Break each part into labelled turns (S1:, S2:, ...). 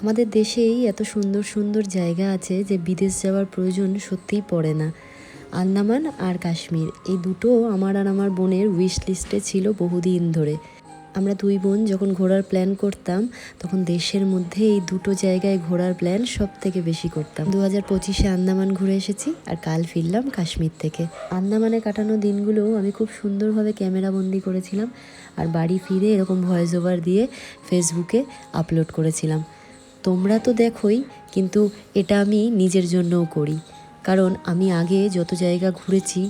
S1: আমাদের দেশেই এত সুন্দর সুন্দর জায়গা আছে যে বিদেশ যাওয়ার প্রয়োজন সত্যিই পড়ে না। আন্দামান আর কাশ্মীর এই দুটো আমার আর আমার বোনের উইশ লিস্টে ছিল বহুদিন ধরে। আমরা দুই বোন যখন ঘোরার প্ল্যান করতাম তখন দেশের মধ্যে এই দুটো জায়গায় ঘোরার প্ল্যান সব থেকে বেশি করতাম। 2025-এ আন্দামান ঘুরে এসেছি আর কাল ফিরলাম কাশ্মীর থেকে। আন্দামানে কাটানো দিনগুলো আমি খুব সুন্দরভাবে ক্যামেরাবন্দি করেছিলাম আর বাড়ি ফিরে এরকম ভয়েস ওভার দিয়ে ফেসবুকে আপলোড করেছিলাম। তোমরা তো দেখোই, কিন্তু এটা আমি নিজের জন্যও করি, কারণ আমি আগে যত জায়গা ঘুরেছি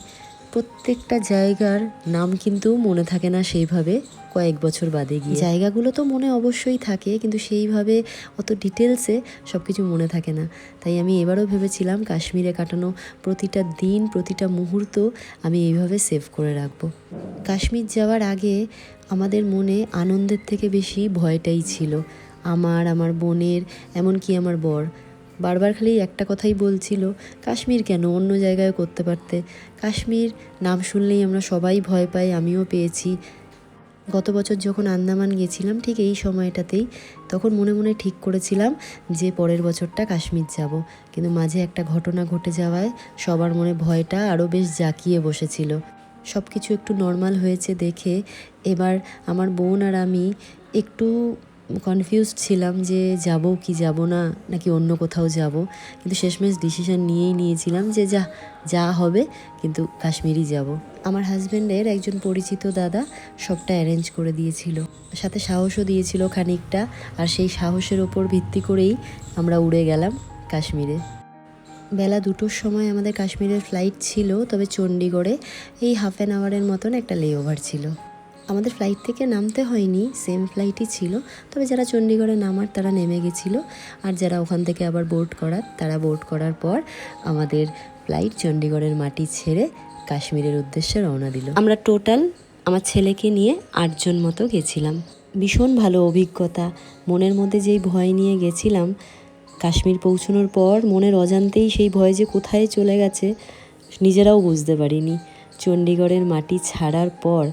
S1: প্রত্যেকটা জায়গার নাম কিন্তু মনে থাকে না সেইভাবে কয়েক বছর বাদে গিয়ে। জায়গাগুলো তো মনে অবশ্যই থাকে, কিন্তু সেইভাবে অত ডিটেলসে সব কিছু মনে থাকে না। তাই আমি এবারও ভেবেছিলাম কাশ্মীরে কাটানো প্রতিটা দিন, প্রতিটা মুহূর্ত আমি এইভাবে সেভ করে রাখবো। কাশ্মীর যাওয়ার আগে আমাদের মনে আনন্দের থেকে বেশি ভয়টাই ছিল। আমার বোনের, এমনকি আমার বর বারবার খালি একটা কথাই বলছিল, কাশ্মীর কেন, অন্য জায়গায় করতে পারতে। কাশ্মীর নাম শুনলেই আমরা সবাই ভয় পাই, আমিও পেয়েছি। গত বছর যখন আন্দামান গেছিলাম ঠিক এই সময়টাতেই, তখন মনে মনে ঠিক করেছিলাম যে পরের বছরটা কাশ্মীর যাব, কিন্তু মাঝে একটা ঘটনা ঘটে যাওয়ায় সবার মনে ভয়টা আরও বেশ জাঁকিয়ে বসেছিল। সব কিছু একটু নর্মাল হয়েছে দেখে এবার আমার বোন আর আমি একটু কনফিউজড ছিলাম যে যাব কি যাব না, নাকি অন্য কোথাও যাব, কিন্তু শেষমেশ ডিসিশন নিয়েছিলাম যে যা হবে কিন্তু কাশ্মীরই যাব। আমার হাজব্যান্ডের একজন পরিচিত দাদা সবটা অ্যারেঞ্জ করে দিয়েছিল, সাথে সাহসও দিয়েছিল খানিকটা, আর সেই সাহসের ওপর ভিত্তি করেই আমরা উড়ে গেলাম কাশ্মীরে। বেলা 2টোর সময় আমাদের কাশ্মীরের ফ্লাইট ছিল, তবে চণ্ডীগড়ে এই হাফ অ্যান আওয়ারের মতন একটা লেওভার ছিল। আমাদের ফ্লাইট থেকে নামতে হয়নি, সেম ফ্লাইটই ছিল, তবে যারা চণ্ডীগড়ে নামার তারা নেমে গেছিলো, আর যারা ওখান থেকে আবার বোর্ড করার তারা বোর্ড করার পর আমাদের ফ্লাইট চণ্ডীগড়ের মাটি ছেড়ে কাশ্মীরের উদ্দেশ্যে রওনা দিল। আমরা টোটাল আমার ছেলেকে নিয়ে 8 জন মতো গেছিলাম। ভীষণ ভালো অভিজ্ঞতা। মনের মধ্যে যেই ভয় নিয়ে গেছিলাম, কাশ্মীর পৌঁছানোর পর মনের অজান্তেই সেই ভয় যে কোথায় চলে গেছে নিজেরাও বুঝতে পারিনি। চণ্ডীগড়ের মাটি ছাড়ার পর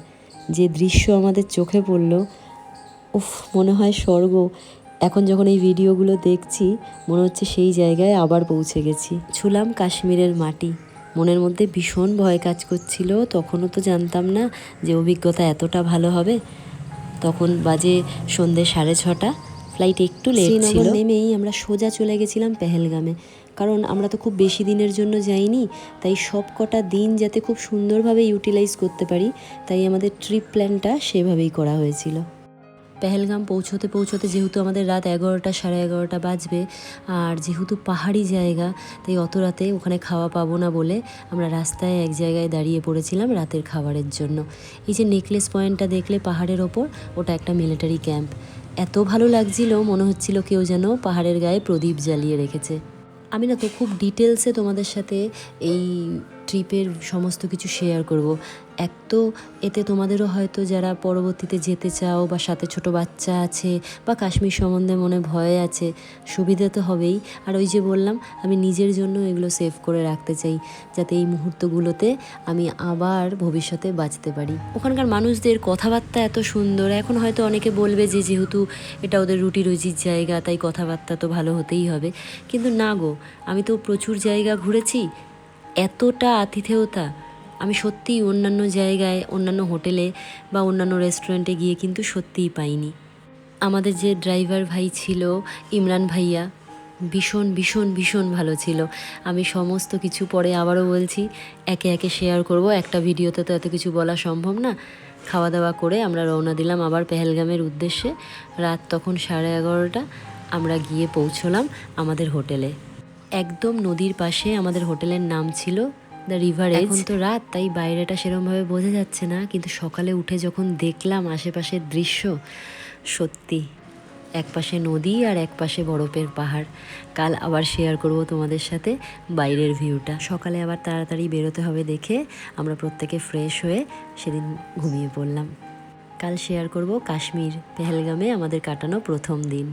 S1: যে দৃশ্য আমাদের চোখে পড়ল, উফ, মনে হয় স্বর্গ। এখন যখন এই ভিডিওগুলো দেখছি মনে হচ্ছে সেই জায়গায় আবার পৌঁছে গেছি। ছুলাম কাশ্মীরের মাটি, মনের মধ্যে ভীষণ ভয় কাজ করছিল। তখনও তো জানতাম না যে অভিজ্ঞতা এতটা ভালো হবে। তখন বাজে সন্ধ্যে 6:30, ফ্লাইট একটু লেট ছিল। শ্রীনগর নেমেই আমরা সোজা চলে গেছিলাম পেহেলগামে, কারণ আমরা তো খুব বেশি দিনের জন্য যাইনি, তাই সব কটা দিন যাতে খুব সুন্দরভাবে ইউটিলাইজ করতে পারি, তাই আমাদের ট্রিপ প্ল্যানটা সেভাবেই করা হয়েছিল। পেহেলগাম পৌঁছতে যেহেতু আমাদের রাত 11টা 11:30 বাজবে, আর যেহেতু পাহাড়ি জায়গা তাই অত রাতে ওখানে খাওয়া পাবো না বলে আমরা রাস্তায় এক জায়গায় দাঁড়িয়ে পড়েছিলাম রাতের খাবারের জন্য। এই যে নেকলেস পয়েন্টটা দেখলে পাহাড়ের ওপর, ওটা একটা মিলিটারি ক্যাম্প। এত ভালো লাগছিল, মনে হচ্ছিল কেউ যেন পাহাড়ের গায়ে প্রদীপ জ্বালিয়ে রেখেছে। আমি না তো খুব ডিটেলসে তোমাদের সাথে এই ট্রিপের সমস্ত কিছু শেয়ার করব। এক তো এতে তোমাদেরও হয়তো যারা পরবর্তীতে যেতে চাও, বা সাথে ছোট বাচ্চা আছে, বা কাশ্মীর সম্বন্ধে মনে ভয় আছে, সুবিধা তো হবেই। আর ওই যে বললাম, আমি নিজের জন্য এগুলো সেভ করে রাখতে চাই, যাতে এই মুহূর্তগুলোতে আমি আবার ভবিষ্যতে বাঁচতে পারি। ওখানকার মানুষদের কথাবার্তা এত সুন্দর। এখন হয়তো অনেকে বলবে যে যেহেতু এটা ওদের রুটি রুজির জায়গা তাই কথাবার্তা তো ভালো হতেই হবে, কিন্তু না গো, আমি তো প্রচুর জায়গা ঘুরেছি, এতটা আতিথেয়তা আমি সত্যিই অন্যান্য জায়গায়, অন্যান্য হোটেলে বা অন্যান্য রেস্টুরেন্টে গিয়ে কিন্তু সত্যিই পাইনি। আমাদের যে ড্রাইভার ভাই ছিল, ইমরান ভাইয়া, ভীষণ ভীষণ ভীষণ ভালো ছিল। আমি সমস্ত কিছু পরে আবারও বলছি, একে একে শেয়ার করব, একটা ভিডিওতে তো এত কিছু বলা সম্ভব না। খাওয়া দাওয়া করে আমরা রওনা দিলাম আবার পেহেলগামের উদ্দেশ্যে। রাত তখন 11:30, আমরা গিয়ে পৌঁছলাম আমাদের হোটেলে। একদম নদীর পাশে আমাদের হোটেলের নাম ছিল দ্য রিভার এজ। এখন তো রাত, তাই বাইরেটা সেরকমভাবে বোঝা যাচ্ছে না, কিন্তু সকালে উঠে যখন দেখলাম আশেপাশের দৃশ্য, সত্যি এক পাশে নদী আর এক পাশে বরফের পাহাড়। কাল আবার শেয়ার করব তোমাদের সাথে বাইরের ভিউটা। সকালে আবার তাড়াতাড়ি বেরোতে হবে দেখে আমরা প্রত্যেকে ফ্রেশ হয়ে সেদিন ঘুমিয়ে পড়লাম। কাল শেয়ার করব কাশ্মীর পেহেলগামে আমাদের কাটানো প্রথম দিন।